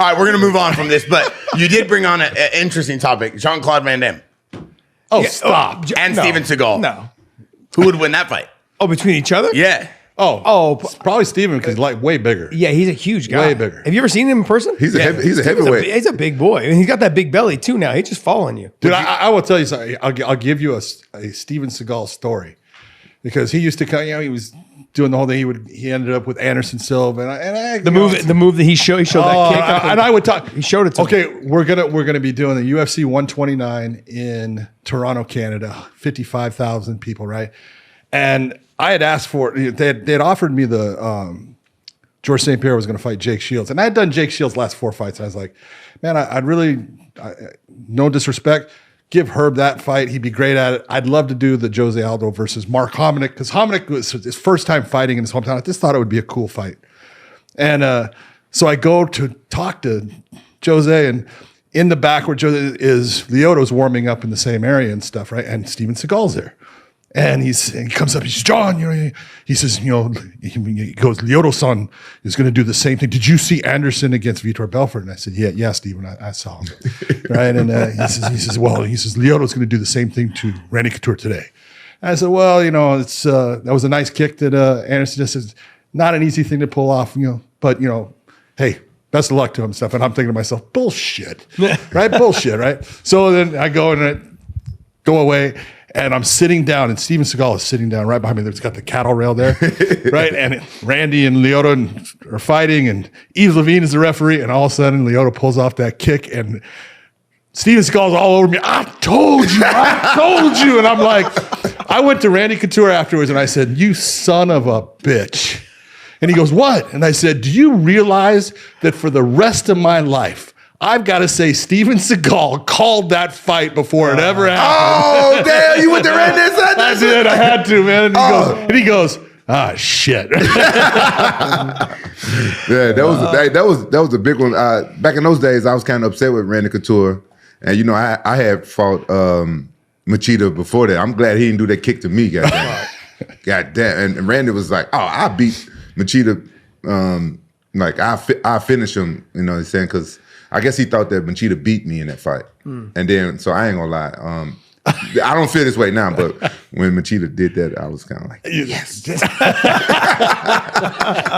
All right, we're going to move on from this, but you did bring on an interesting topic. Jean-Claude Van Damme. Oh, stop. And No. Steven Seagal. No. Who would win that fight? Oh, between each other? Yeah. Oh, Probably Steven because like way bigger. yeah, he's a huge guy. Way bigger. Have you ever seen him in person? He's a heavyweight. He's a big boy. And he's got that big belly too now. He's just following you. Dude, I will tell you something. I'll give you a Steven Seagal story because he used to come. He was doing the whole thing. He ended up with Anderson Silva, and The move that he showed that kick. And I would talk. He showed it to me. Okay, we're gonna be doing the UFC 129 in Toronto, Canada. 55,000 people, right? And I had asked for it. They had offered me the George St. Pierre was going to fight Jake Shields, and I had done Jake Shields' last 4 fights. And I was like, man, I'd really, no disrespect, give Herb that fight. He'd be great at it. I'd love to do the Jose Aldo versus Mark Hominick because Hominick was his first time fighting in his hometown. I just thought it would be a cool fight, and so I go to talk to Jose, and in the back where Jose is, Lyoto's warming up in the same area and stuff, right? And Steven Seagal's there. And he comes up, he says, John, he says, he goes, Lyoto-san is going to do the same thing. Did you see Anderson against Vitor Belfort? And I said, yeah, Steven, I saw him. Right. And he says, Lyoto's going to do the same thing to Randy Couture today. And I said, well, it's that was a nice kick that Anderson just says, not an easy thing to pull off, but hey, best of luck to him and stuff. And I'm thinking to myself, bullshit, right? Bullshit, right? So then I go and I go away. And I'm sitting down, and Steven Seagal is sitting down right behind me. There's got the cattle rail there, right? And Randy and Lyoto are fighting, and Yves Levine is the referee. And all of a sudden, Lyoto pulls off that kick, and Steven Seagal's all over me. I told you. And I'm like, I went to Randy Couture afterwards, and I said, you son of a bitch. And he goes, what? And I said, do you realize that for the rest of my life, I've got to say Steven Seagal called that fight before it ever happened. Oh, damn, you went to Randy and said that? I did. I had to, man. And he goes, ah, shit. Yeah, that was a big one. Back in those days, I was kind of upset with Randy Couture. And, I had fought Machida before that. I'm glad he didn't do that kick to me, goddamn. Goddamn. And Randy was like, oh, I beat Machida. I finish him, he's saying, because I guess he thought that Machida beat me in that fight. And then, so I ain't gonna lie. I don't feel this way now, but when Machida did that, I was kind of like, yes.